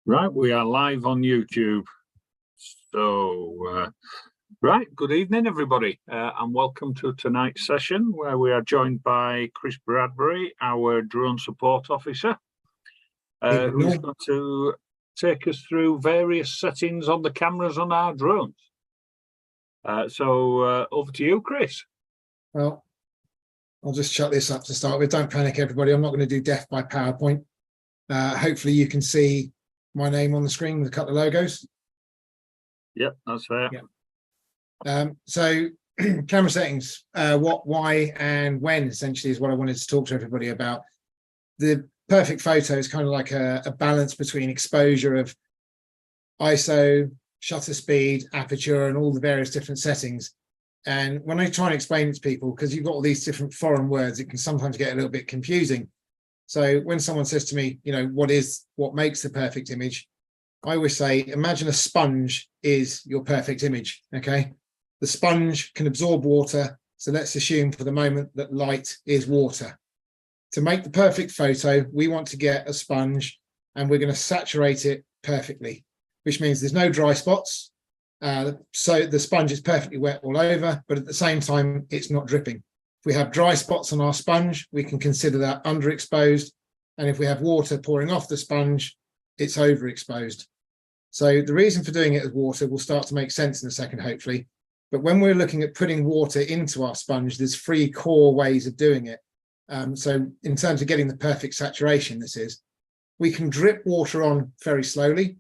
Right, we are live on YouTube. So, right, good evening, everybody, and welcome to tonight's session where we are joined by Chris Bradbury, our drone support officer, who's going to take us through various settings on the cameras on our drones. So, over to you, Chris. Well, I'll just shut this up to start with. Don't panic, everybody. I'm not going to do death by PowerPoint. Hopefully you can see my name on the screen with a couple of logos. Yep, that's fair. Yep. So camera settings, what, why, and when essentially is what I wanted to talk to everybody about. The perfect photo is kind of like a balance between exposure of ISO, shutter speed, aperture, and all the various different settings. And when I try and explain it to people, because you've got all these different foreign words, it can sometimes get a little bit confusing. So when someone says to me, you know, what makes the perfect image? I always say, imagine a sponge is your perfect image, okay? The sponge can absorb water. So let's assume for the moment that light is water. To make the perfect photo, we want to get a sponge and we're going to saturate it perfectly, which means there's no dry spots. So the sponge is perfectly wet all over, but at the same time, it's not dripping. If we have dry spots on our sponge, we can consider that underexposed. And if we have water pouring off the sponge, it's overexposed. So the reason for doing it as water will start to make sense in a second, hopefully. But when we're looking at putting water into our sponge, there's 3 core ways of doing it. So in terms of getting the perfect saturation, we can drip water on very slowly,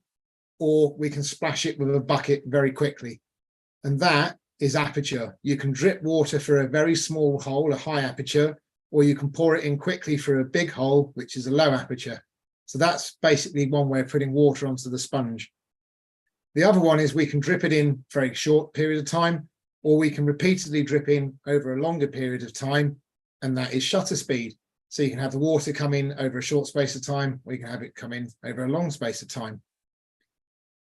or we can splash it with a bucket very quickly. And that is aperture. You can drip water for a very small hole, a high aperture, or you can pour it in quickly for a big hole, which is a low aperture. So that's basically one way of putting water onto the sponge. The other one is we can drip it in for a short period of time, or we can repeatedly drip in over a longer period of time, and that is shutter speed. So you can have the water come in over a short space of time, or you can have it come in over a long space of time.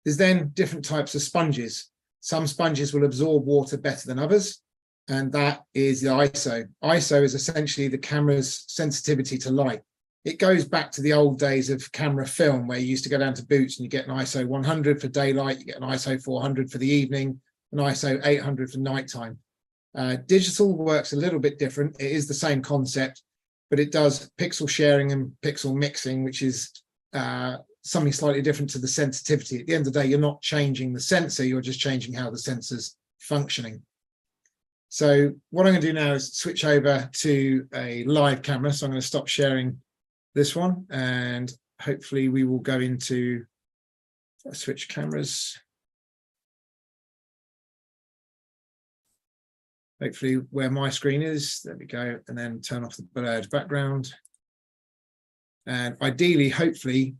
There's then different types of sponges. Some sponges will absorb water better than others, and that is the ISO. ISO is essentially the camera's sensitivity to light. It goes back to the old days of camera film, where you used to go down to Boots and you get an ISO 100 for daylight, you get an ISO 400 for the evening, an ISO 800 for nighttime. Digital works a little bit different. It is the same concept, but it does pixel sharing and pixel mixing, which is something slightly different to the sensitivity. At the end of the day, you're not changing the sensor, you're just changing how the sensor's functioning. So what I'm going to do now is switch over to a live camera. So I'm going to stop sharing this one, and hopefully we will go into switch cameras. Hopefully where my screen is, there we go, and then turn off the blurred background. And ideally, hopefully,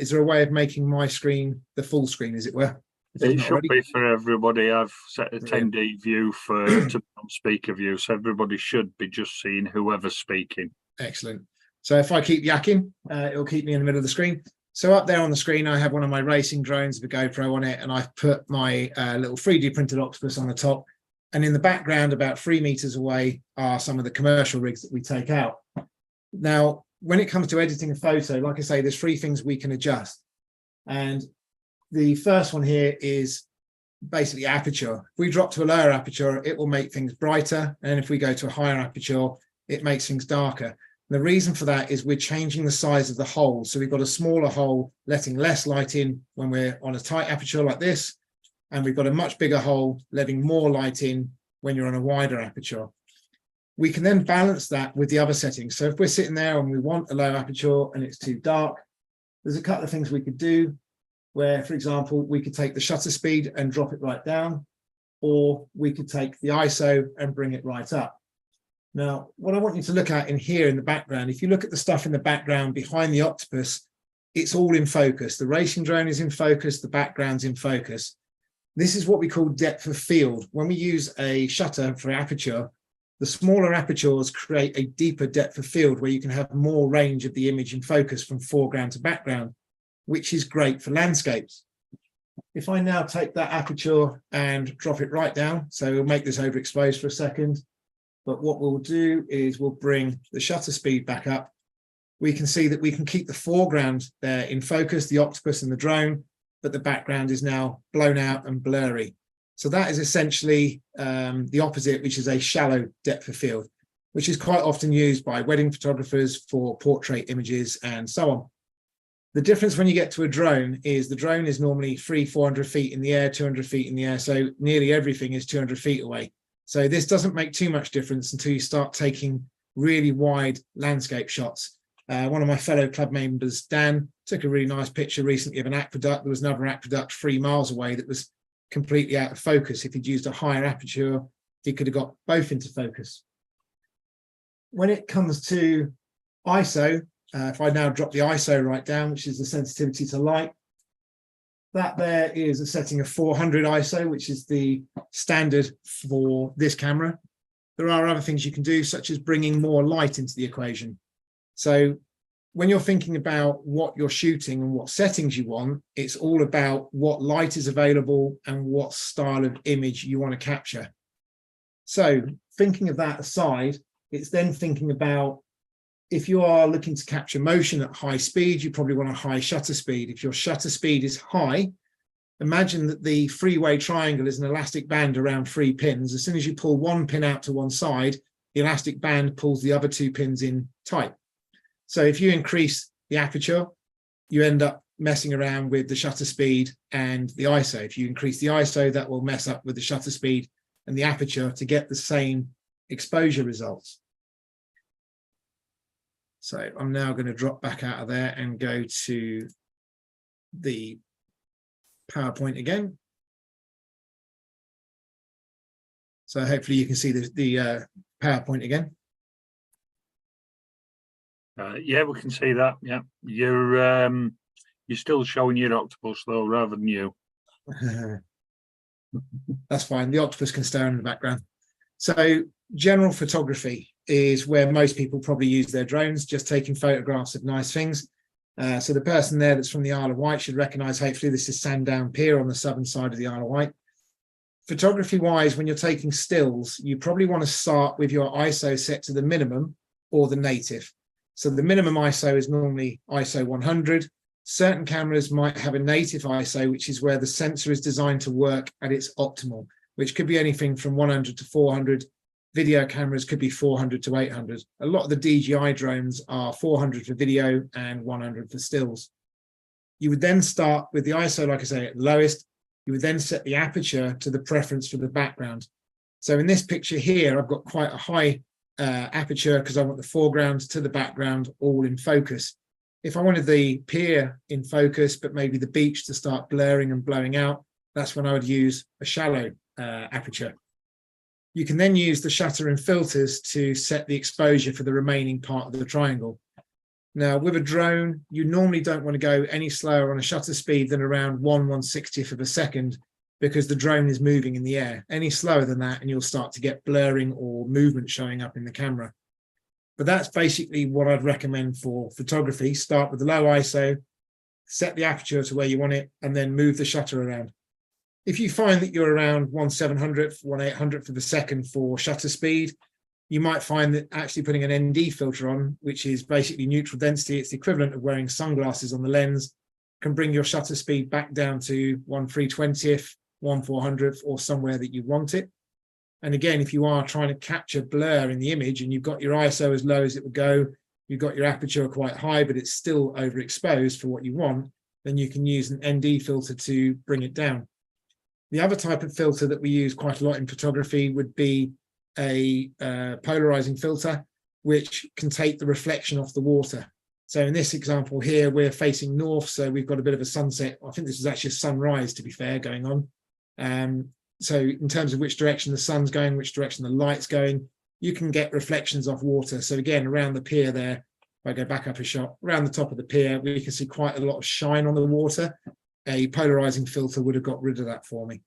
is there a way of making my screen the full screen, as it were? It should be for everybody. I've set attendee view to speaker view, so everybody should be just seeing whoever's speaking. Excellent. So if I keep yakking, it'll keep me in the middle of the screen. So up there on the screen, I have one of my racing drones with a GoPro on it, and I've put my little 3D printed octopus on the top. And in the background, about 3 meters away, are some of the commercial rigs that we take out. Now, when it comes to editing a photo, like I say, there's 3 things we can adjust. And the first one here is basically aperture. If we drop to a lower aperture, it will make things brighter. And if we go to a higher aperture, it makes things darker. The reason for that is we're changing the size of the hole. So we've got a smaller hole, letting less light in when we're on a tight aperture like this. And we've got a much bigger hole, letting more light in when you're on a wider aperture. We can then balance that with the other settings. So if we're sitting there and we want a low aperture and it's too dark, there's a couple of things we could do where, for example, we could take the shutter speed and drop it right down, or we could take the ISO and bring it right up. Now, what I want you to look at in here in the background, if you look at the stuff in the background behind the octopus, it's all in focus. The racing drone is in focus, the background's in focus. This is what we call depth of field. When we use a shutter for aperture, the smaller apertures create a deeper depth of field where you can have more range of the image in focus from foreground to background, which is great for landscapes. If I now take that aperture and drop it right down, so we'll make this overexposed for a second, but what we'll do is we'll bring the shutter speed back up. we can see that we can keep the foreground there in focus, the octopus and the drone, but the background is now blown out and blurry. So that is essentially the opposite, which is a shallow depth of field, which is quite often used by wedding photographers for portrait images and so on. The difference when you get to a drone is the drone is normally 300-400 feet in the air, 200 feet in the air. So nearly everything is 200 feet away. So this doesn't make too much difference until you start taking really wide landscape shots. One of my fellow club members, Dan, took a really nice picture recently of an aqueduct. There was another aqueduct 3 miles away that was completely out of focus. If he'd used a higher aperture, he could have got both into focus. When it comes to ISO, if I now drop the ISO right down, which is the sensitivity to light, that there is a setting of 400 ISO, which is the standard for this camera. There are other things you can do, such as bringing more light into the equation. So when you're thinking about what you're shooting and what settings you want, it's all about what light is available and what style of image you want to capture. So thinking of that aside, it's then thinking about, if you are looking to capture motion at high speed, you probably want a high shutter speed. If your shutter speed is high, imagine that the three-way triangle is an elastic band around 3 pins. As soon as you pull one pin out to one side, the elastic band pulls the other 2 pins in tight. So if you increase the aperture, you end up messing around with the shutter speed and the ISO. If you increase the ISO, that will mess up with the shutter speed and the aperture to get the same exposure results. So I'm now going to drop back out of there and go to the PowerPoint again. So hopefully you can see the PowerPoint again. Yeah, we can see that. Yeah, you're still showing your octopus though, rather than you. That's fine. The octopus can stay in the background. So general photography is where most people probably use their drones, just taking photographs of nice things. So the person there that's from the Isle of Wight should recognise, hopefully, this is Sandown Pier on the southern side of the Isle of Wight. Photography-wise, when you're taking stills, you probably want to start with your ISO set to the minimum or the native. So the minimum ISO is normally ISO 100. Certain cameras might have a native ISO, which is where the sensor is designed to work at its optimal, which could be anything from 100 to 400. Video cameras could be 400 to 800. A lot of the DJI drones are 400 for video and 100 for stills. You would then start with the ISO, like I say, at lowest. You would then set the aperture to the preference for the background. So in this picture here, I've got quite a high aperture because I want the foreground to the background all in focus. If I wanted the pier in focus, but maybe the beach to start blurring and blowing out, that's when I would use a shallow aperture. You can then use the shutter and filters to set the exposure for the remaining part of the triangle. Now, with a drone, you normally don't want to go any slower on a shutter speed than around 1/160th of a second, because the drone is moving in the air. Any slower than that, and you'll start to get blurring or movement showing up in the camera. But that's basically what I'd recommend for photography. Start with the low ISO, set the aperture to where you want it, and then move the shutter around. If you find that you're around 1/700th, 1/800th of a second for shutter speed, you might find that actually putting an ND filter on, which is basically neutral density, it's the equivalent of wearing sunglasses on the lens, can bring your shutter speed back down to 1/320th, 1/400th, or somewhere that you want it. And again, if you are trying to capture blur in the image and you've got your ISO as low as it would go, you've got your aperture quite high, but it's still overexposed for what you want, then you can use an ND filter to bring it down. The other type of filter that we use quite a lot in photography would be a polarizing filter, which can take the reflection off the water. So in this example here, we're facing north, so we've got a bit of a sunset. I think this is actually a sunrise, to be fair, going on. So in terms of which direction the sun's going, which direction the light's going, you can get reflections off water. So again, around the pier there, if I go back up a shot, around the top of the pier, we can see quite a lot of shine on the water. A polarizing filter would have got rid of that for me.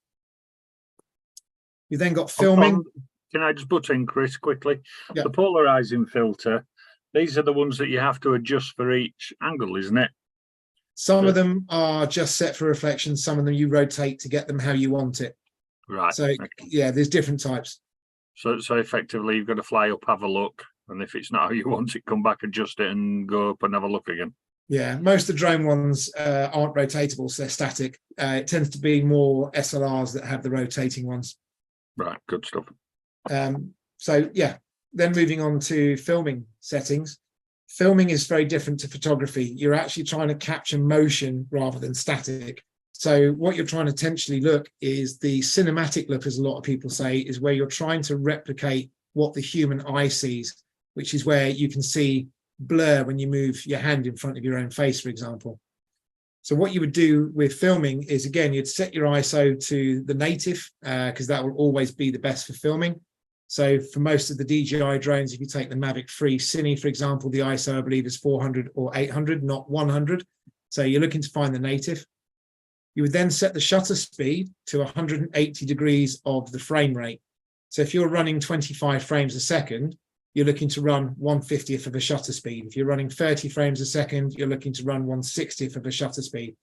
You then got filming. Can I just butt in, Chris, quickly? Yeah. The polarizing filter, these are the ones that you have to adjust for each angle, isn't it? Some of them are just set for reflection. Some of them you rotate to get them how you want it. Right. So yeah, there's different types. So effectively, you've got to fly up, have a look, And if it's not how you want it, come back, adjust it and go up and have a look again. Yeah, most of the drone ones aren't rotatable, so they're static. It tends to be more SLRs that have the rotating ones. Right, good stuff. So yeah, then moving on to filming settings. Filming is very different to photography. You're actually trying to capture motion rather than static. So what you're trying to potentially look is the cinematic look, as a lot of people say, is where you're trying to replicate what the human eye sees, which is where you can see blur when you move your hand in front of your own face, for example. So what you would do with filming is, again, you'd set your ISO to the native, because that will always be the best for filming. So for most of the DJI drones, if you take the Mavic 3 Cine, for example, the ISO, I believe, is 400 or 800, not 100. So you're looking to find the native. You would then set the shutter speed to 180 degrees of the frame rate. So if you're running 25 frames a second, you're looking to run 1/50th of a shutter speed. If you're running 30 frames a second, you're looking to run 1/60th of a shutter speed.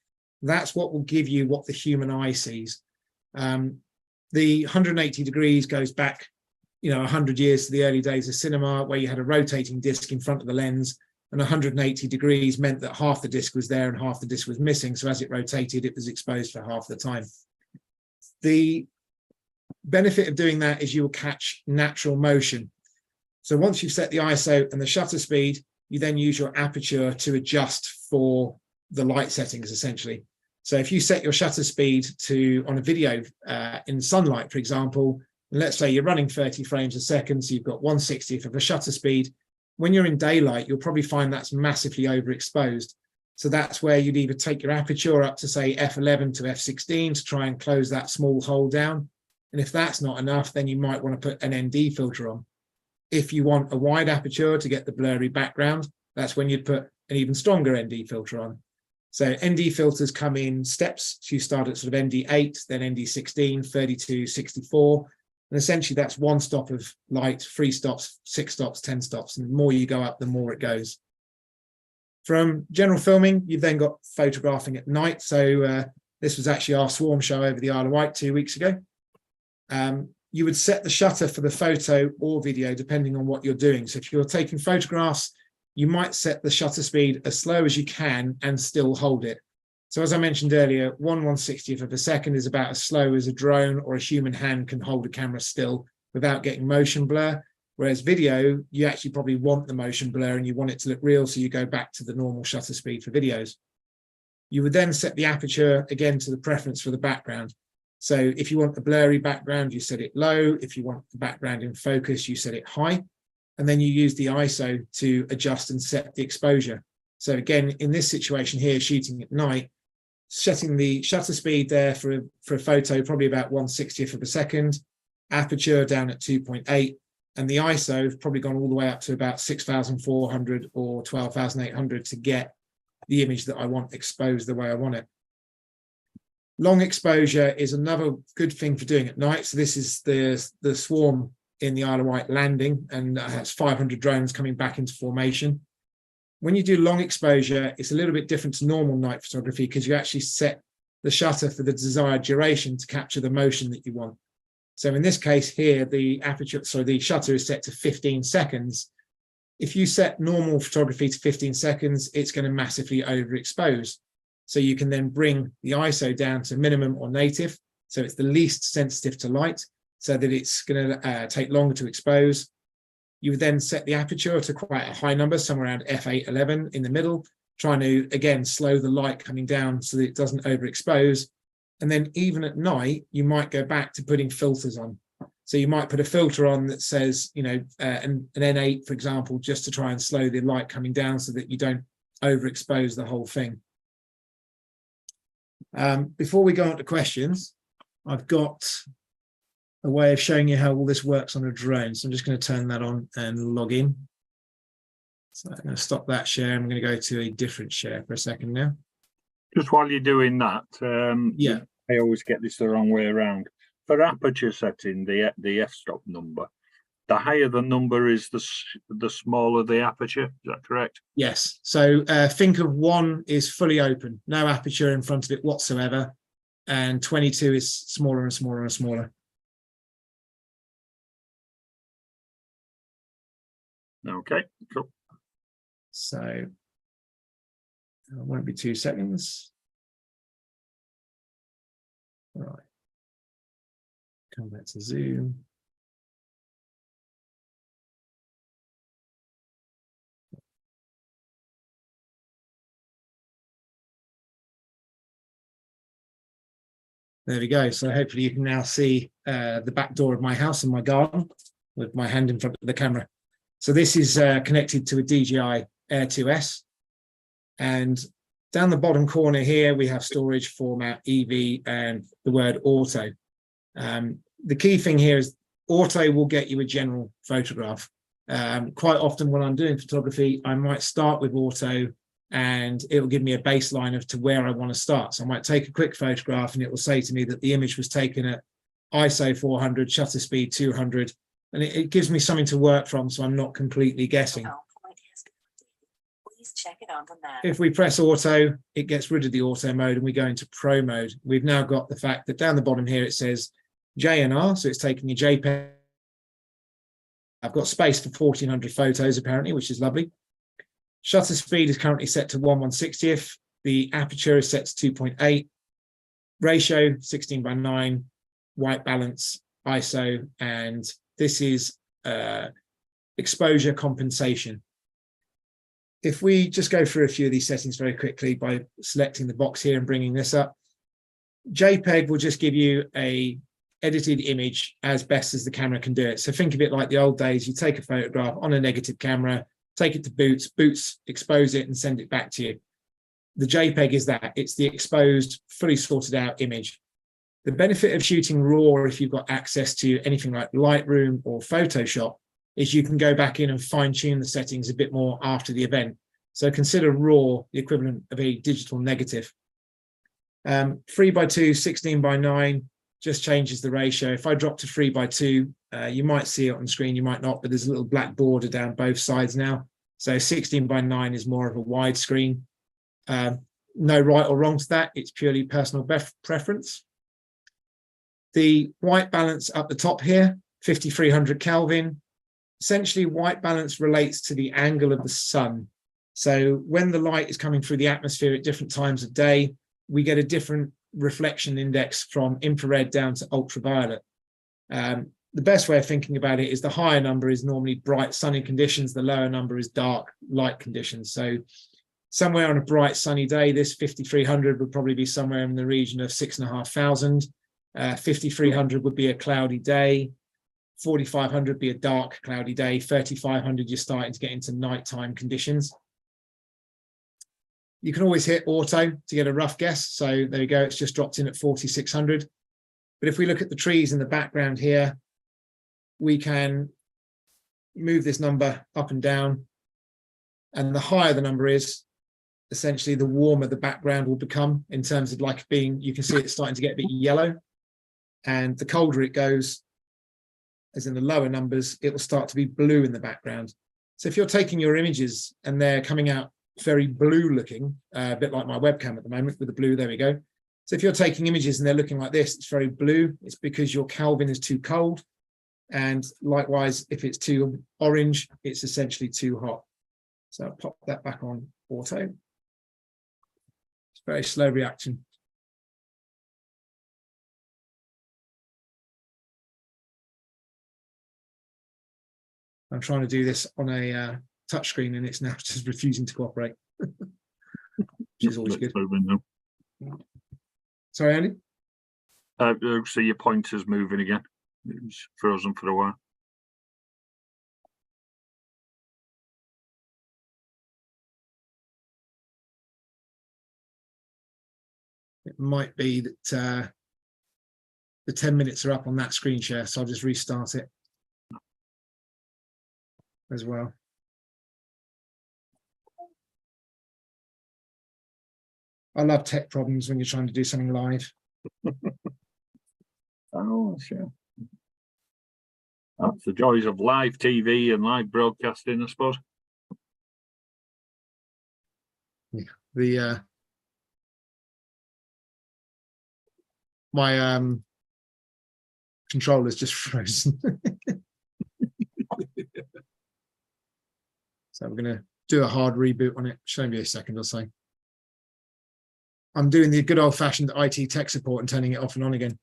That's what will give you what the human eye sees. The 180 degrees goes back, 100 years to the early days of cinema, where you had a rotating disc in front of the lens, and 180 degrees meant that half the disc was there and half the disc was missing. So as it rotated, it was exposed for half the time. The benefit of doing that is you will catch natural motion. So once you've set the ISO and the shutter speed, you then use your aperture to adjust for the light settings, essentially. So if you set your shutter speed to, on a video in sunlight, for example, and let's say you're running 30 frames a second, so you've got 1/60th of a shutter speed. When you're in daylight, you'll probably find that's massively overexposed. So that's where you'd either take your aperture up to, say, f11 to f16 to try and close that small hole down. And if that's not enough, then you might want to put an ND filter on. If you want a wide aperture to get the blurry background, that's when you'd put an even stronger ND filter on. So ND filters come in steps. So you start at sort of ND8, then ND16, 32, 64. And essentially that's one stop of light, 3 stops, 6 stops, 10 stops. And the more you go up, the more it goes. From general filming, you've then got photographing at night. So this was actually our swarm show over the Isle of Wight 2 weeks ago. You would set the shutter for the photo or video, depending on what you're doing. So if you're taking photographs, you might set the shutter speed as slow as you can and still hold it. So as I mentioned earlier, 1/160th of a second is about as slow as a drone or a human hand can hold a camera still without getting motion blur. Whereas video, you actually probably want the motion blur and you want it to look real, so you go back to the normal shutter speed for videos. You would then set the aperture again to the preference for the background. So if you want a blurry background, you set it low. If you want the background in focus, you set it high. And then you use the ISO to adjust and set the exposure. So again, in this situation here, shooting at night, setting the shutter speed there for a photo, probably about 1/60th of a second, aperture down at 2.8, and the ISO has probably gone all the way up to about 6,400 or 12,800 to get the image that I want exposed the way I want it. Long exposure is another good thing for doing at night. So this is the swarm in the Isle of Wight landing, and that's 500 drones coming back into formation. When you do long exposure, it's a little bit different to normal night photography because you actually set the shutter for the desired duration to capture the motion that you want. So in this case here, the shutter is set to 15 seconds. If you set normal photography to 15 seconds, it's going to massively overexpose. So you can then bring the ISO down to minimum or native. So it's the least sensitive to light so that it's going to take longer to expose. You would then set the aperture to quite a high number, somewhere around f811 in the middle, trying to, again, slow the light coming down so that it doesn't overexpose. And then even at night, you might go back to putting filters on. So you might put a filter on that says, an N8, for example, just to try and slow the light coming down so that you don't overexpose the whole thing. Before we go on to questions, I've got a way of showing you how all this works on a drone. So I'm just going to turn that on and log in. So I'm going to stop that share. I'm going to go to a different share for a second now. Just while you're doing that, yeah, I always get this the wrong way around. For aperture setting, the f-stop number, the higher the number is, the smaller the aperture. Is that correct? Yes. So think of 1 is fully open, no aperture in front of it whatsoever, and 22 is smaller and smaller and smaller. Okay, cool. So it won't be 2 seconds. All right. Come back to Zoom. There we go. So hopefully you can now see the back door of my house and my garden with my hand in front of the camera. So this is connected to a DJI Air 2S. And down the bottom corner here, we have storage, format, EV, and the word auto. The key thing here is auto will get you a general photograph. Quite often when I'm doing photography, I might start with auto and it will give me a baseline of to where I want to start. So I might take a quick photograph and it will say to me that the image was taken at ISO 400, shutter speed 200, and it gives me something to work from so I'm not completely guessing. Please check it on the map. If we press auto, it gets rid of the auto mode and we go into pro mode. We've now got the fact that down the bottom here it says JNR, so it's taking a JPEG. I've got space for 1400 photos apparently, which is lovely. Shutter speed is currently set to 1/160th. The aperture is set to 2.8. Ratio 16:9. White balance, ISO, and this is exposure compensation. If we just go through a few of these settings very quickly by selecting the box here and bringing this up, JPEG will just give you a edited image as best as the camera can do it. So think of it like the old days. You take a photograph on a negative camera, take it to Boots expose it and send it back to you. The JPEG is that. It's the exposed, fully sorted out image. The benefit of shooting RAW, if you've got access to anything like Lightroom or Photoshop, is you can go back in and fine tune the settings a bit more after the event. So consider RAW the equivalent of a digital negative. 3:2, 16:9 just changes the ratio. If I drop to 3:2, you might see it on screen, you might not, but there's a little black border down both sides now. So 16:9 is more of a wide screen. No right or wrong to that. It's purely personal preference. The white balance up the top here, 5300 Kelvin. Essentially, white balance relates to the angle of the sun. So when the light is coming through the atmosphere at different times of day, we get a different reflection index from infrared down to ultraviolet. The best way of thinking about it is the higher number is normally bright sunny conditions, the lower number is dark light conditions. So somewhere on a bright sunny day, this 5300 would probably be somewhere in the region of 6,500. 5300 would be a cloudy day. 4500 would be a dark cloudy day. 3500 you're starting to get into nighttime conditions. You can always hit auto to get a rough guess. So there you go, it's just dropped in at 4600. But if we look at the trees in the background here, we can move this number up and down. And the higher the number is, essentially the warmer the background will become in terms of like being, you can see it's starting to get a bit yellow. And the colder it goes, as in the lower numbers, it will start to be blue in the background. So if you're taking your images and they're coming out very blue looking, a bit like my webcam at the moment with the blue, there we go. So if you're taking images and they're looking like this, it's very blue, it's because your Kelvin is too cold. And likewise, if it's too orange, it's essentially too hot. So I'll pop that back on auto. It's very slow reaction. I'm trying to do this on a touchscreen and it's now just refusing to cooperate, which is always good. Sorry, Andy? So your pointer's moving again. It's frozen for a while. It might be that the 10 minutes are up on that screen share, so I'll just restart it as well. I love tech problems when you're trying to do something live. Oh, sure. That's the joys of live TV and live broadcasting, I suppose. Yeah, the my controller's just frozen. So we're going to do a hard reboot on it. Show me a second or so. I'm doing the good old-fashioned IT tech support and turning it off and on again.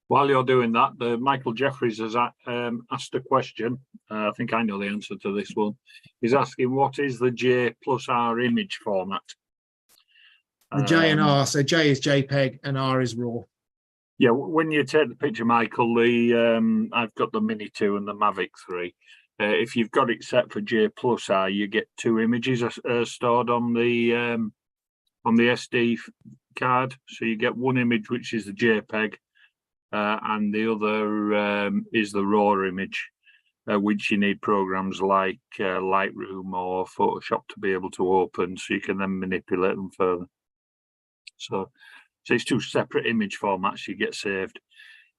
While you're doing that, Michael Jeffries has asked a question. I think I know the answer to this one. He's asking, what is the J+R image format? The J and R, so J is JPEG and R is RAW. Yeah, when you take the picture, Michael, I've got the Mini 2 and the Mavic 3. If you've got it set for J+R, you get two images stored on the SD card. So you get one image, which is the JPEG, and the other is the RAW image, which you need programs like Lightroom or Photoshop to be able to open, so you can then manipulate them further. So it's two separate image formats you get saved.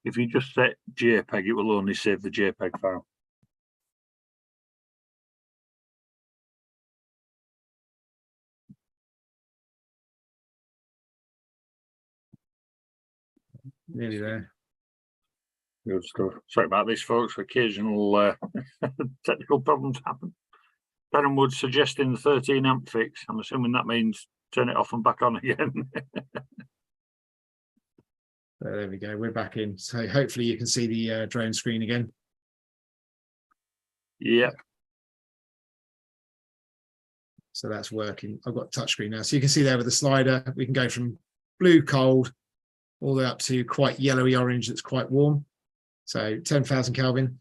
If you just set JPEG, it will only save the JPEG file. Nearly there. Good stuff. Sorry about this, folks. Occasional technical problems happen. Darren Wood suggesting the 13 amp fix. I'm assuming that means turn it off and back on again. There we go. We're back in. So hopefully you can see the drone screen again. Yeah. So that's working. I've got touchscreen now. So you can see there with the slider, we can go from blue cold all the way up to quite yellowy orange that's quite warm. So 10,000 Kelvin.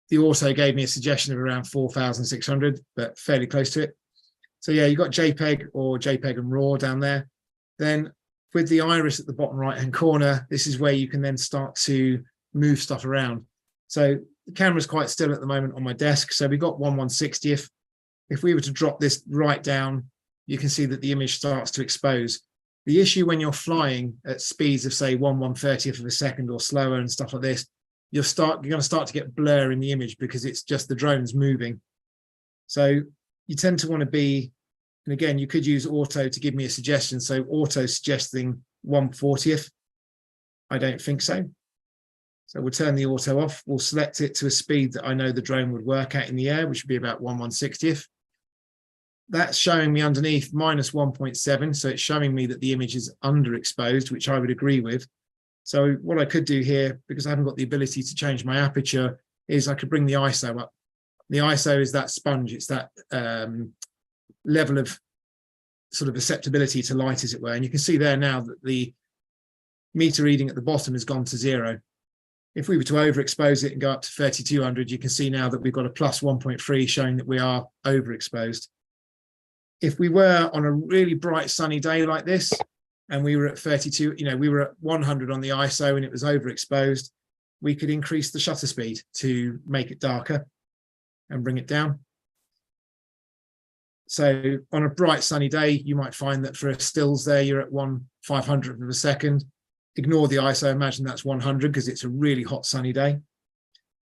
The auto gave me a suggestion of around 4,600, but fairly close to it. So yeah, you've got JPEG or JPEG and RAW down there. Then with the iris at the bottom right-hand corner, this is where you can then start to move stuff around. So the camera's quite still at the moment on my desk. So we got 1/160th. If we were to drop this right down, you can see that the image starts to expose. The issue when you're flying at speeds of say 1/130th of a second or slower and stuff like this, you're going to start to get blur in the image because it's just the drone's moving. So you tend to want to be, and again, you could use auto to give me a suggestion. So auto suggesting 1/40th. I don't think so. So we'll turn the auto off. We'll select it to a speed that I know the drone would work at in the air, which would be about 1/160th. That's showing me underneath -1.7. So it's showing me that the image is underexposed, which I would agree with. So what I could do here, because I haven't got the ability to change my aperture, is I could bring the ISO up. The ISO is that sponge. It's that level of sort of acceptability to light, as it were. And you can see there now that the meter reading at the bottom has gone to 0. If we were to overexpose it and go up to 3200, you can see now that we've got a +1.3 showing that we are overexposed. If we were on a really bright sunny day like this, and we were at 32, we were at 100 on the ISO and it was overexposed, we could increase the shutter speed to make it darker and bring it down. So on a bright sunny day, you might find that for a stills there, you're at 1/500th of a second. Ignore the ISO, imagine that's 100 because it's a really hot sunny day.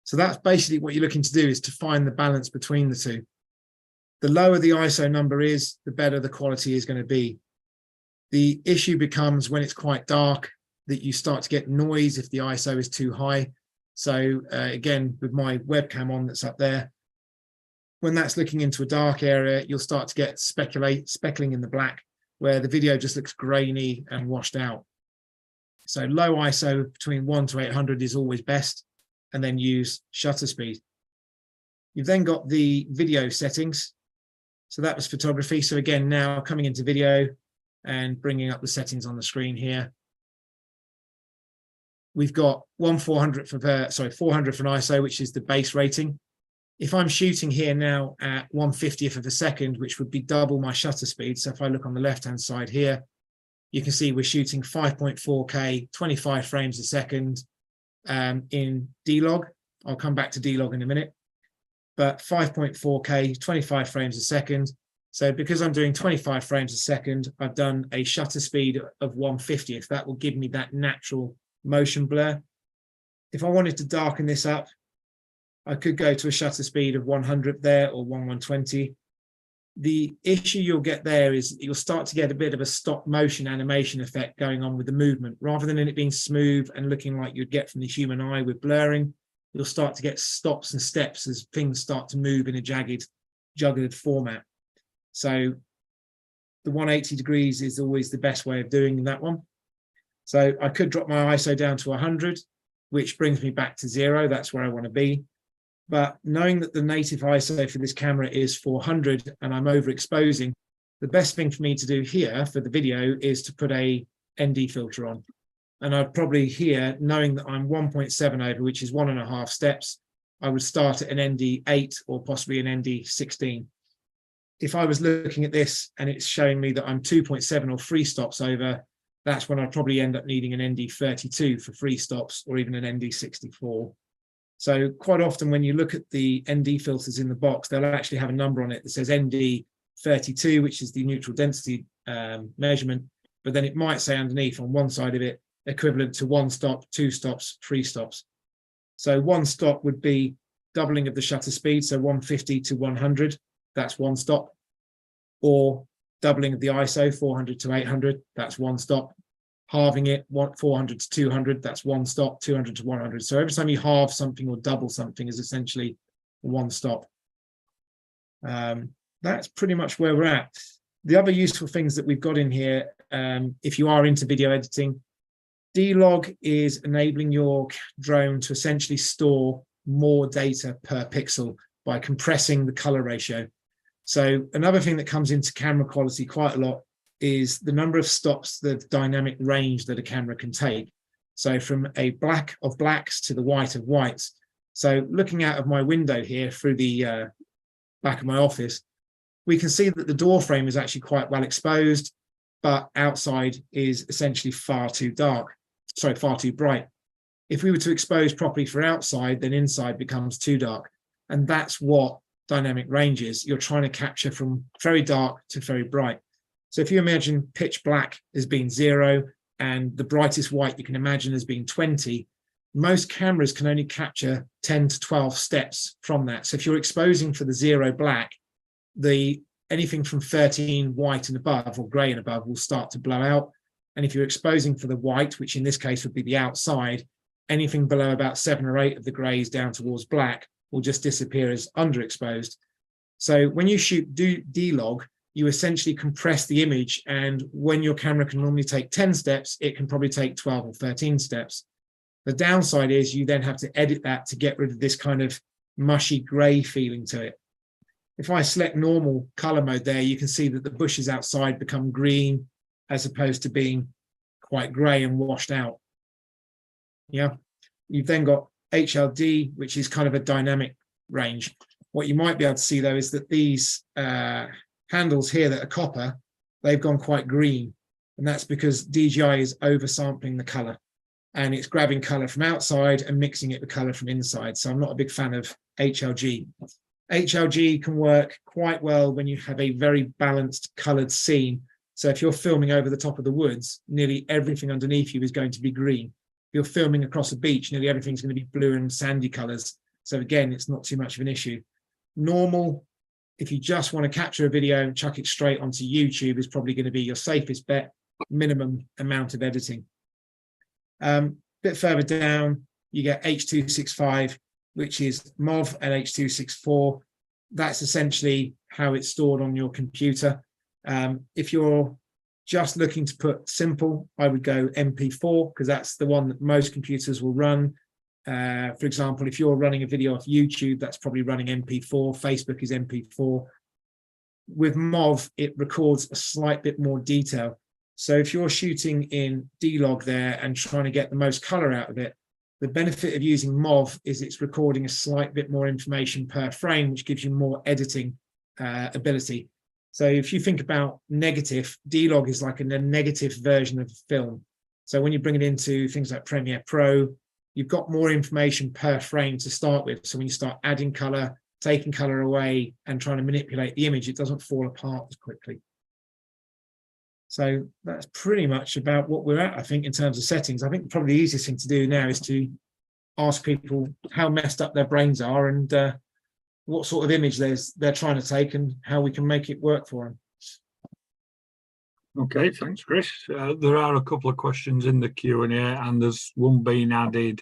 So that's basically what you're looking to do, is to find the balance between the two. The lower the ISO number is, the better the quality is going to be. The issue becomes when it's quite dark that you start to get noise if the ISO is too high. So again, with my webcam on that's up there, when that's looking into a dark area, you'll start to get speckling in the black, where the video just looks grainy and washed out. So low ISO between 1 to 800 is always best, and then use shutter speed. You've then got the video settings. So that was photography. So again, now coming into video and bringing up the settings on the screen here. We've got 400 for an ISO, which is the base rating. If I'm shooting here now at 1/50th of a second, which would be double my shutter speed. So if I look on the left-hand side here, you can see we're shooting 5.4K, 25 frames a second in D-Log. I'll come back to D-Log in a minute. But 5.4K, 25 frames a second. So because I'm doing 25 frames a second, I've done a shutter speed of 1/50th. That will give me that natural motion blur. If I wanted to darken this up, I could go to a shutter speed of 100 there, or 1/120. The issue you'll get there is you'll start to get a bit of a stop motion animation effect going on with the movement. Rather than it being smooth and looking like you'd get from the human eye with blurring, you'll start to get stops and steps as things start to move in a jagged jugged format. So the 180 degrees is always the best way of doing that one. So I could drop my ISO down to 100, which brings me back to 0. That's where I want to be. But knowing that the native ISO for this camera is 400 and I'm overexposing, the best thing for me to do here for the video is to put a ND filter on. And I'd probably here, knowing that I'm 1.7 over, which is 1.5 steps, I would start at an ND 8 or possibly an ND 16. If I was looking at this and it's showing me that I'm 2.7 or 3 stops over, that's when I'd probably end up needing an ND 32 for 3 stops or even an ND 64. So quite often when you look at the ND filters in the box, they'll actually have a number on it that says ND 32, which is the neutral density measurement, but then it might say underneath on one side of it, equivalent to 1 stop, 2 stops, 3 stops. So 1 stop would be doubling of the shutter speed, so 150 to 100, that's 1 stop, or doubling of the ISO, 400 to 800, that's 1 stop. Halving it, 400 to 200, that's 1 stop, 200 to 100. So every time you halve something or double something is essentially 1 stop. That's pretty much where we're at. The other useful things that we've got in here, if you are into video editing, D-Log is enabling your drone to essentially store more data per pixel by compressing the color ratio. So another thing that comes into camera quality quite a lot is the number of stops, the dynamic range that a camera can take. So from a black of blacks to the white of whites. So looking out of my window here through the back of my office, we can see that the door frame is actually quite well exposed, but outside is essentially far too bright. If we were to expose properly for outside, then inside becomes too dark. And that's what dynamic range is. You're trying to capture from very dark to very bright. So if you imagine pitch black as being 0 and the brightest white you can imagine as being 20, most cameras can only capture 10 to 12 steps from that. So if you're exposing for the 0 black, anything from 13 white and above or grey and above will start to blow out. And if you're exposing for the white, which in this case would be the outside, anything below about 7 or 8 of the greys down towards black will just disappear as underexposed. So when you shoot D-Log, you essentially compress the image, and when your camera can normally take 10 steps, it can probably take 12 or 13 steps. The downside is you then have to edit that to get rid of this kind of mushy grey feeling to it. If I select normal color mode there, you can see that the bushes outside become green as opposed to being quite grey and washed out. Yeah, you've then got HLD, which is kind of a dynamic range. What you might be able to see though is that these handles here that are copper, they've gone quite green, and that's because DJI is oversampling the color and it's grabbing color from outside and mixing it with color from inside. So I'm not a big fan of HLG. HLG can work quite well when you have a very balanced colored scene. So if you're filming over the top of the woods, nearly everything underneath you is going to be green. If you're filming across a beach, nearly everything's going to be blue and sandy colors. So again, it's not too much of an issue. Normal, if you just want to capture a video and chuck it straight onto YouTube, is probably going to be your safest bet, minimum amount of editing. Bit further down, you get H.265, which is MOV and H.264. That's essentially how it's stored on your computer. If you're just looking to put simple, I would go MP4 because that's the one that most computers will run. For example, if you're running a video off YouTube, that's probably running MP4. Facebook is MP4. With MOV, it records a slight bit more detail. So if you're shooting in D-Log there and trying to get the most color out of it, the benefit of using MOV is it's recording a slight bit more information per frame, which gives you more editing ability. So if you think about negative, D-Log is like a negative version of film. So when you bring it into things like Premiere Pro, you've got more information per frame to start with. So when you start adding color, taking color away and trying to manipulate the image, it doesn't fall apart as quickly. So that's pretty much about what we're at, I think, in terms of settings. I think probably the easiest thing to do now is to ask people how messed up their brains are and what sort of image they're trying to take and how we can make it work for them. Okay, thanks, Chris. There are a couple of questions in the Q&A, and there's one being added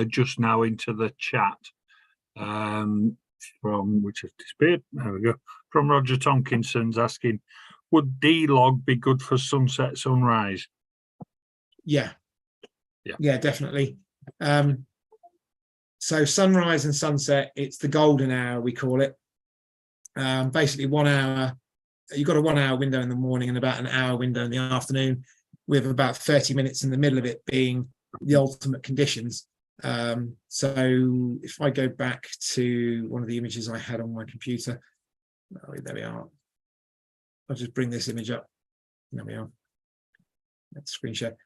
just now into the chat. from which has disappeared. There we go. From Roger Tomkinson's asking, would D-log be good for sunset, sunrise? Yeah, definitely. So sunrise and sunset, it's the golden hour, we call it. Basically 1 hour, you've got a 1 hour window in the morning and about an hour window in the afternoon, with about 30 minutes in the middle of it being the ultimate conditions. So if I go back to one of the images I had on my computer, there we are. I'll just bring this image up. There we are. Let's screen share.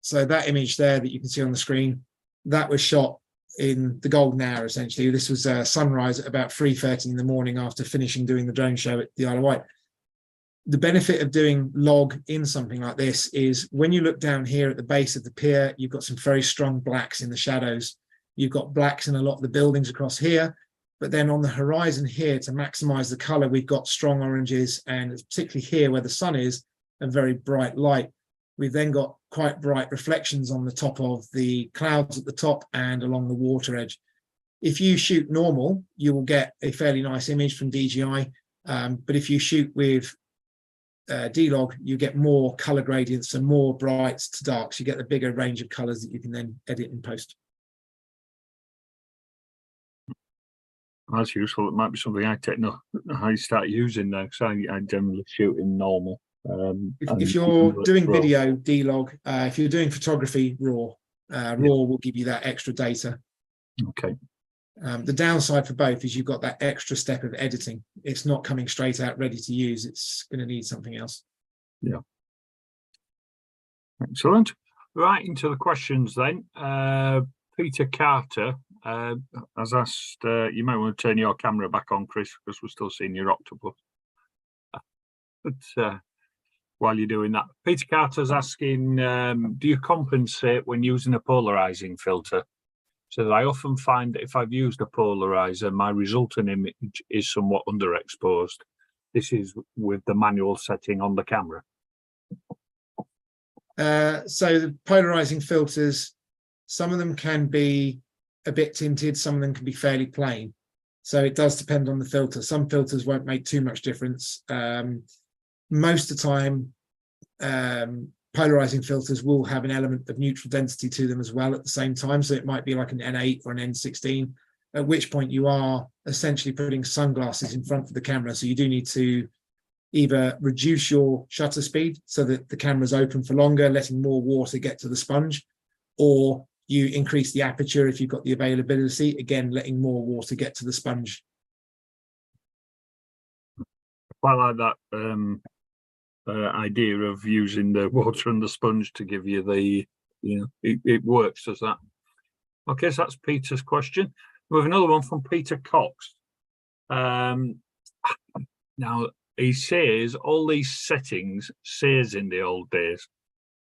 So that image there that you can see on the screen, that was shot in the golden hour, essentially. This was sunrise at about 3:30 in the morning after finishing doing the drone show at the Isle of Wight. The benefit of doing log in something like this is when you look down here at the base of the pier, you've got some very strong blacks in the shadows. You've got blacks in a lot of the buildings across here, but then on the horizon here, to maximize the color, we've got strong oranges, and particularly here where the sun is, a very bright light. We've then got quite bright reflections on the top of the clouds at the top and along the water edge. If you shoot normal, you will get a fairly nice image from DJI, but if you shoot with D-log, you get more color gradients and more brights to darks. You get a bigger range of colors that you can then edit and post. That's useful. It might be something I start using now, because I generally shoot in normal. If you're doing video D-log, if you're doing photography raw, will give you that extra data. Okay. The downside for both is you've got that extra step of editing. It's not coming straight out ready to use. It's going to need something else. Yeah. Excellent. Right, into the questions then. Peter Carter has asked, you might want to turn your camera back on, Chris, because we're still seeing your octopus. But while you're doing that, Peter Carter's asking, do you compensate when using a polarizing filter? So I often find that if I've used a polarizer, my resultant image is somewhat underexposed. This is with the manual setting on the camera. So the polarizing filters, some of them can be a bit tinted, some of them can be fairly plain. So it does depend on the filter. Some filters won't make too much difference. Most of the time, polarizing filters will have an element of neutral density to them as well at the same time. So it might be like an N8 or an N16, at which point you are essentially putting sunglasses in front of the camera. So you do need to either reduce your shutter speed so that the camera's open for longer, letting more water get to the sponge, or you increase the aperture if you've got the availability, again, letting more water get to the sponge. Quite like that idea of using the water and the sponge to give you the, it works, does that? Okay, so that's Peter's question. We have another one from Peter Cox. Now, he says all these settings says in the old days.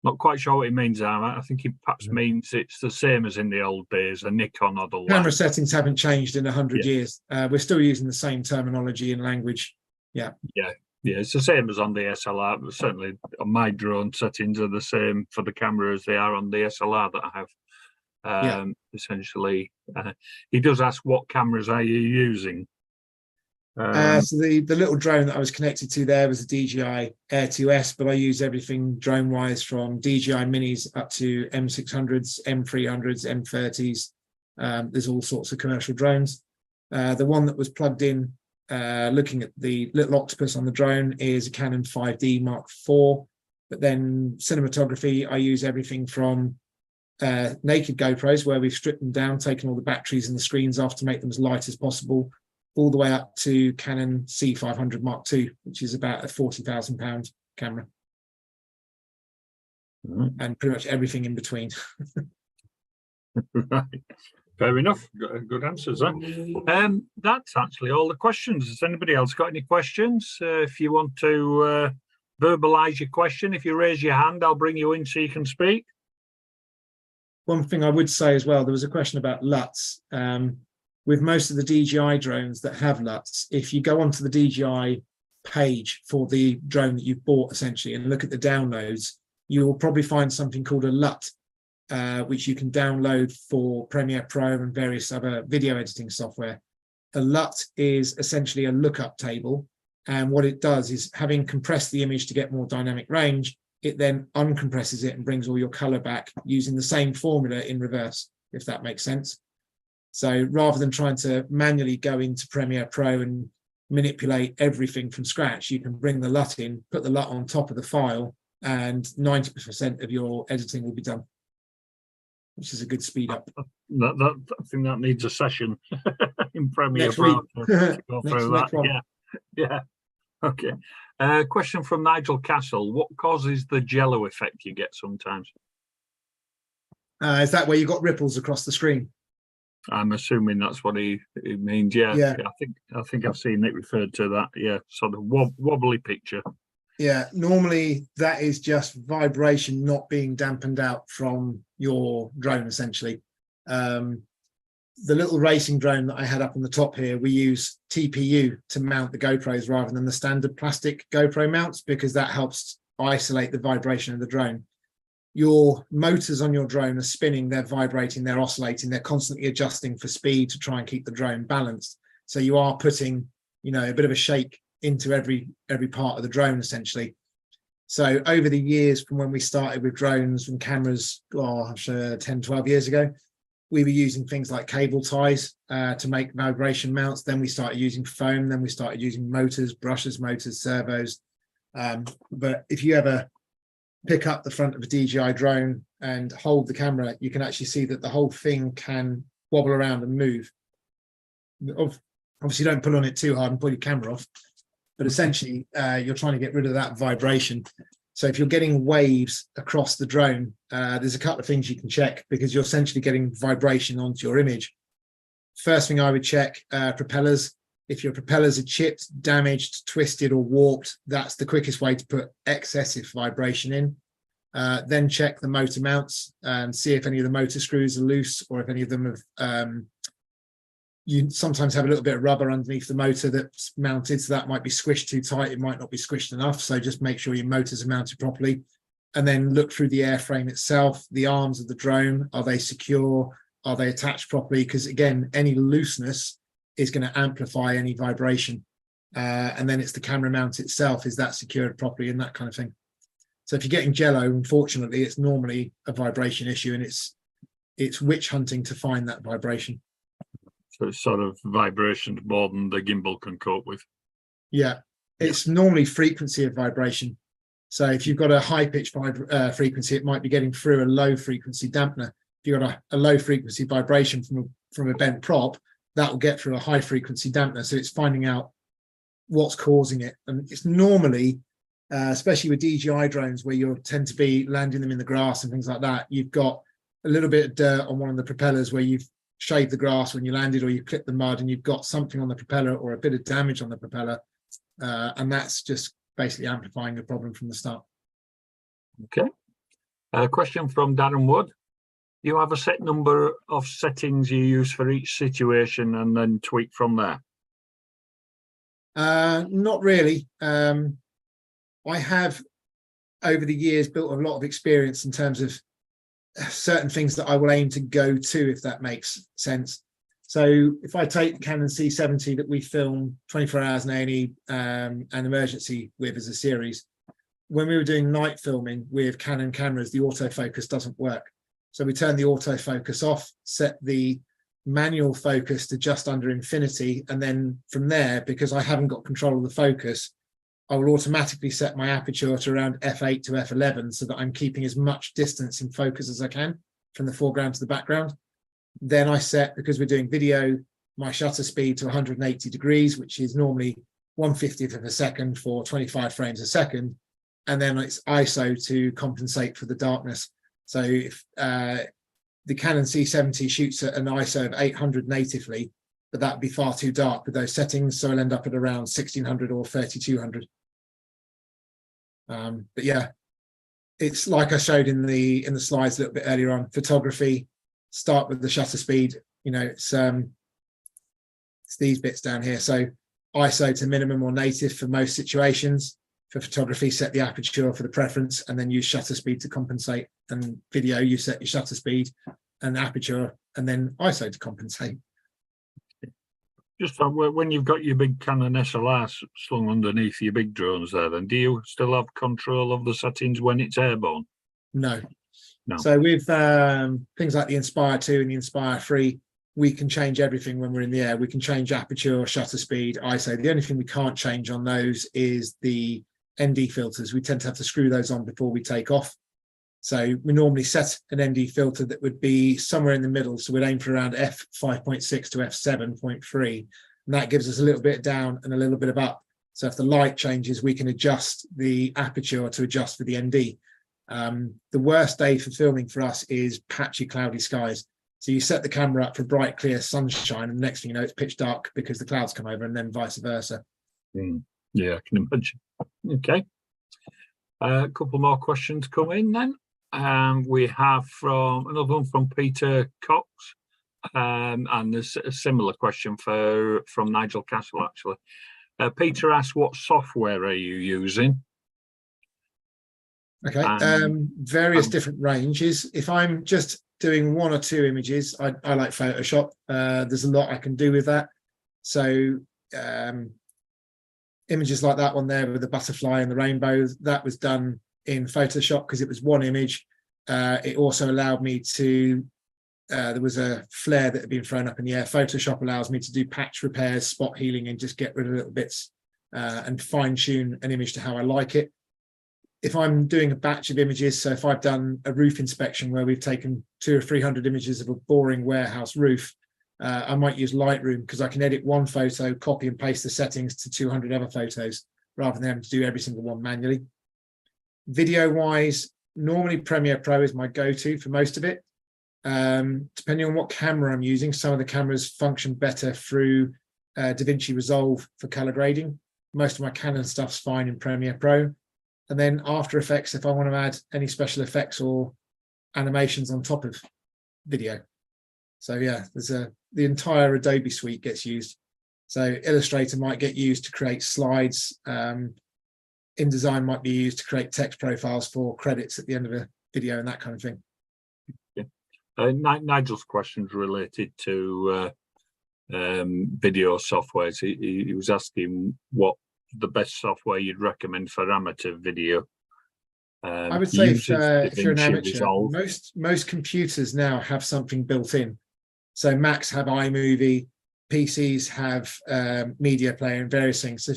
Not quite sure what he means, I think he perhaps means it's the same as in the old days, a Nikon or the like. Camera settings haven't changed in 100 years. We're still using the same terminology and language. Yeah, it's the same as on the SLR, but certainly on my drone settings are the same for the camera as they are on the SLR that I have. Essentially, he does ask, what cameras are you using? So the little drone that I was connected to there was a DJI Air 2S, but I use everything drone wise from DJI Minis up to M600s, M300s, M30s. There's all sorts of commercial drones. The one that was plugged in, looking at the little octopus on the drone, is a Canon 5D Mark IV. But then cinematography, I use everything from naked GoPros, where we've stripped them down, taken all the batteries and the screens off to make them as light as possible, all the way up to Canon C500 Mark II, which is about a £40,000 camera. And pretty much everything in between. Right. Fair enough. Good answers. That's actually all the questions. Has anybody else got any questions? If you want to verbalise your question, if you raise your hand, I'll bring you in so you can speak. One thing I would say as well, there was a question about LUTs. With most of the DJI drones that have LUTs, if you go onto the DJI page for the drone that you've bought, essentially, and look at the downloads, you will probably find something called a LUT. which you can download for Premiere Pro and various other video editing software. A LUT is essentially a lookup table. And what it does is, having compressed the image to get more dynamic range, it then uncompresses it and brings all your color back using the same formula in reverse, if that makes sense. So rather than trying to manually go into Premiere Pro and manipulate everything from scratch, you can bring the LUT in, put the LUT on top of the file, and 90% of your editing will be done, which is a good speed up. I think that needs a session in Premiere Next Pro week. to go through Next that. one. Yeah. Okay. Question from Nigel Castle. What causes the jello effect you get sometimes? Is that where you got ripples across the screen? I'm assuming that's what he means. Yeah. I think I've seen it referred to that. Yeah, sort of wobbly picture. Yeah, normally that is just vibration not being dampened out from your drone, essentially. The little racing drone that I had up on the top here, we use TPU to mount the GoPros rather than the standard plastic GoPro mounts, because that helps isolate the vibration of the drone. Your motors on your drone are spinning, they're vibrating, they're oscillating, they're constantly adjusting for speed to try and keep the drone balanced. So you are putting, a bit of a shake into every part of the drone, essentially. So over the years, from when we started with drones and cameras, I'm sure 10, 12 years ago, we were using things like cable ties to make vibration mounts. Then we started using foam. Then we started using motors, brushless motors, servos. But if you ever pick up the front of a DJI drone and hold the camera, you can actually see that the whole thing can wobble around and move. Obviously, don't pull on it too hard and pull your camera off. But essentially, you're trying to get rid of that vibration. So if you're getting waves across the drone, there's a couple of things you can check, because you're essentially getting vibration onto your image. First thing I would check, propellers. If your propellers are chipped, damaged, twisted, or warped, that's the quickest way to put excessive vibration in. Then check the motor mounts and see if any of the motor screws are loose, or if any of them have you sometimes have a little bit of rubber underneath the motor that's mounted, so that might be squished too tight, it might not be squished enough. So just make sure your motors are mounted properly, and then look through the airframe itself, the arms of the drone. Are they secure? Are they attached properly? Because again, any looseness is going to amplify any vibration. And then it's the camera mount itself, is that secured properly, and that kind of thing. So if you're getting jello, unfortunately, it's normally a vibration issue, and it's witch hunting to find that vibration. So it's sort of vibrations more than the gimbal can cope with. Yeah, it's normally frequency of vibration. So if you've got a high pitch frequency, it might be getting through a low frequency dampener. If you've got a low frequency vibration from a bent prop, that will get through a high frequency dampener. So it's finding out what's causing it. And it's normally, especially with DJI drones, where you tend to be landing them in the grass and things like that, you've got a little bit of dirt on one of the propellers where you've shaved the grass when you landed, or you clipped the mud and you've got something on the propeller or a bit of damage on the propeller, and that's just basically amplifying the problem from the start. Okay. Question from Darren Wood. You have a set number of settings you use for each situation and then tweak from there? Not really. I have over the years built a lot of experience in terms of certain things that I will aim to go to, if that makes sense. So if I take the Canon C70 that we film 24 hours in A&E and emergency with as a series, when we were doing night filming with Canon cameras, the autofocus doesn't work. So we turn the autofocus off, set the manual focus to just under infinity, and then from there, because I haven't got control of the focus, I will automatically set my aperture to around f8 to f11, so that I'm keeping as much distance in focus as I can from the foreground to the background. Then I set, because we're doing video, my shutter speed to 180 degrees, which is normally 1/50th of a second for 25 frames a second. And then it's ISO to compensate for the darkness. So if the Canon C70 shoots at an ISO of 800 natively, but that would be far too dark with those settings, so I'll end up at around 1600 or 3200. But yeah, it's like I showed in the slides a little bit earlier on. Photography, start with the shutter speed. It's these bits down here. So ISO to minimum or native for most situations. For photography, set the aperture for the preference, and then use shutter speed to compensate. And video, you set your shutter speed and aperture, and then ISO to compensate. Just when you've got your big Canon SLR slung underneath your big drones there, then do you still have control of the settings when it's airborne? No. No. So with things like the Inspire 2 and the Inspire 3, we can change everything when we're in the air. We can change aperture, shutter speed, ISO. The only thing we can't change on those is the ND filters. We tend to have to screw those on before we take off. So we normally set an ND filter that would be somewhere in the middle. So we'd aim for around f5.6 to f7.3. And that gives us a little bit down and a little bit of up. So if the light changes, we can adjust the aperture to adjust for the ND. The worst day for filming for us is patchy, cloudy skies. So you set the camera up for bright, clear sunshine, and the next thing you know, it's pitch dark because the clouds come over, and then vice versa. Yeah, I can imagine. Okay. A couple more questions come in then. We have another one from Peter Cox, and there's a similar question from Nigel Castle, actually. Peter asks, what software are you using? Okay, various different ranges. If I'm just doing one or two images, I like Photoshop. There's a lot I can do with that. So images like that one there with the butterfly and the rainbow, that was done in Photoshop because it was one image. It also allowed me to, there was a flare that had been thrown up in the air. Photoshop allows me to do patch repairs, spot healing, and just get rid of little bits and fine tune an image to how I like it. If I'm doing a batch of images, so if I've done a roof inspection where we've taken 200 or 300 images of a boring warehouse roof, I might use Lightroom because I can edit one photo, copy and paste the settings to 200 other photos rather than having to do every single one manually. Video wise, normally Premiere Pro is my go-to for most of it. Depending on what camera I'm using, some of the cameras function better through DaVinci Resolve for color grading. Most of my Canon stuff's fine in Premiere Pro. And then After Effects, if I want to add any special effects or animations on top of video. So yeah, there's the entire Adobe suite gets used. So Illustrator might get used to create slides. InDesign might be used to create text profiles for credits at the end of a video and that kind of thing. Yeah. Nigel's questions related to video softwares. He was asking what the best software you'd recommend for amateur video. I would say if you're an amateur, Resolve. most computers now have something built in. So Macs have iMovie, PCs have media player and various things. So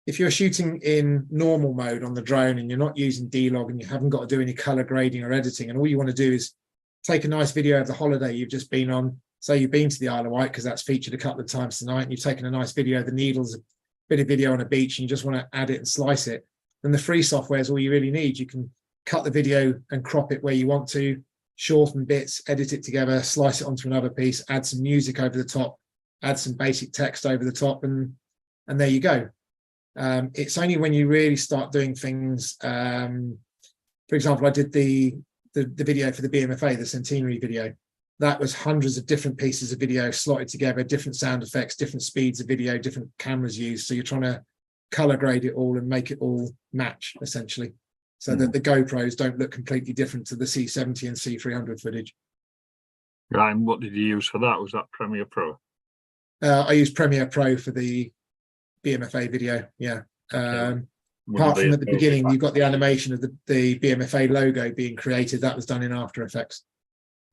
if you're shooting in normal mode on the drone and you're not using D-Log and you haven't got to do any color grading or editing, and all you want to do is take a nice video of the holiday you've just been on, say you've been to the Isle of Wight because that's featured a couple of times tonight, and you've taken a nice video of the Needles, a bit of video on a beach, and you just want to add it and slice it, then the free software is all you really need. You can cut the video and crop it where you want to, shorten bits, edit it together, slice it onto another piece, add some music over the top, add some basic text over the top, and there you go. It's only when you really start doing things, for example, I did the video for the BMFA, the centenary video. That was hundreds of different pieces of video slotted together, different sound effects, different speeds of video, different cameras used. So you're trying to color grade it all and make it all match, essentially, so that the GoPros don't look completely different to the C70 and C300 footage. Right, and what did you use for that? Was that Premiere Pro? I used Premiere Pro for the BMFA video, yeah. Apart from at the beginning, you've got the animation of the BMFA logo being created. That was done in After Effects.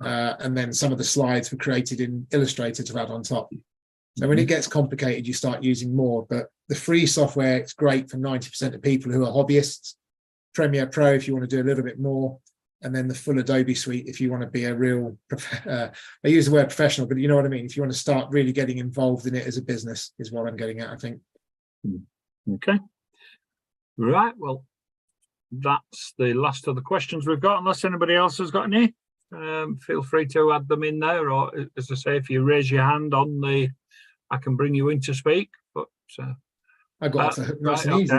And then some of the slides were created in Illustrator to add on top. So when it gets complicated, you start using more. But the free software, it's great for 90% of people who are hobbyists. Premiere Pro, if you want to do a little bit more. And then the full Adobe suite, if you want to be a real, I use the word professional, but you know what I mean? If you want to start really getting involved in it as a business, is what I'm getting at, I think. Okay. Right, well, that's the last of the questions we've got, unless anybody else has got any. Feel free to add them in there, or as I say, if you raise your hand on the, I can bring you in to speak. But I got it nice and easy.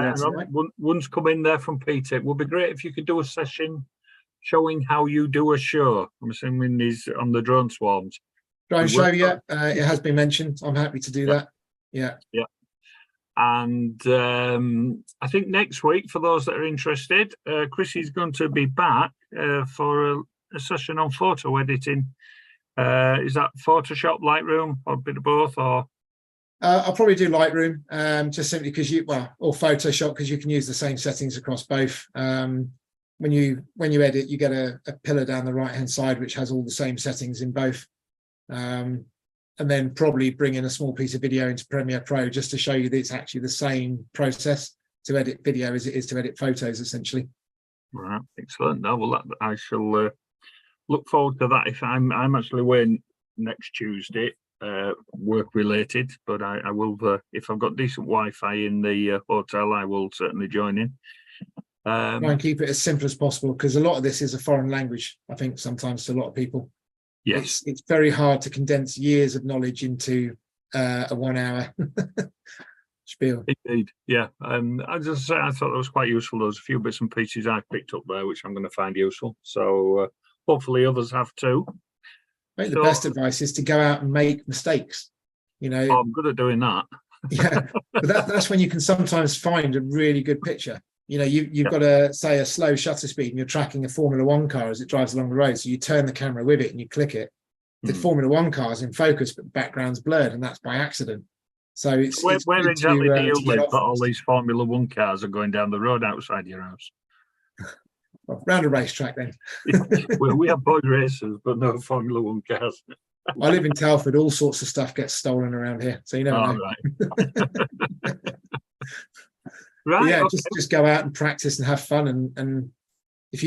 One's come in there from Peter. It would be great if you could do a session showing how you do a show. I'm assuming he's on the drone swarms. Drone show, yeah. It has been mentioned. I'm happy to do that. Yeah. Yeah. And I think next week, for those that are interested, Chris is going to be back for a session on photo editing. Is that Photoshop, Lightroom, or a bit of both? Or I'll probably do Lightroom, just simply because or Photoshop, because you can use the same settings across both. When you edit, you get a pillar down the right hand side which has all the same settings in both. And then probably bring in a small piece of video into Premiere Pro just to show you that it's actually the same process to edit video as it is to edit photos, essentially. Right, excellent. No, well, I shall look forward to that. If I'm actually away next Tuesday, work related, but I will, if I've got decent Wi-Fi in the hotel, I will certainly join in. Try and keep it as simple as possible, because a lot of this is a foreign language, I think, sometimes to a lot of people. Yes, it's very hard to condense years of knowledge into a 1 hour spiel. Indeed, yeah. I just say I thought that was quite useful. There was a few bits and pieces I picked up there, which I'm going to find useful. So hopefully others have too. I think the best advice is to go out and make mistakes. You know, I'm good at doing that. Yeah, but that's when you can sometimes find a really good picture. You know, you've got a, say, a slow shutter speed and you're tracking a Formula One car as it drives along the road. So you turn the camera with it and you click it. The Formula One car is in focus, but the background's blurred, and that's by accident. So it's where exactly do you live that all this. these Formula One cars are going down the road outside your house? Well, round a racetrack then. Well, we have boy racers, but no Formula One cars. I live in Telford. All sorts of stuff gets stolen around here, so you never know. Right. Right. Yeah, Okay. just go out and practice and have fun. And if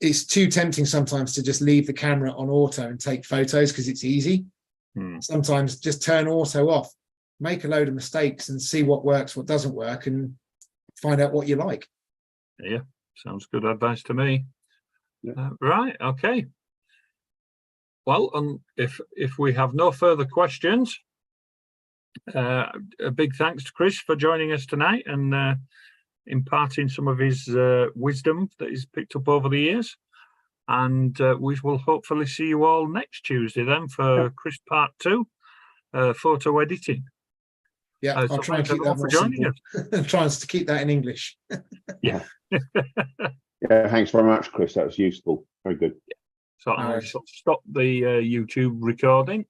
it's too tempting sometimes to just leave the camera on auto and take photos because it's easy. Sometimes just turn auto off, make a load of mistakes and see what works, what doesn't work, and find out what you like. Yeah, sounds good advice to me. Yeah. Right. Okay. Well, if we have no further questions, a big thanks to Chris for joining us tonight and imparting some of his wisdom that he's picked up over the years. And we will hopefully see you all next Tuesday then for Chris Part 2, photo editing. Yeah, I'll try and keep that more simple. Trying to keep that in English. Yeah. Yeah, thanks very much, Chris. That was useful. Very good. So I'll stop the YouTube recording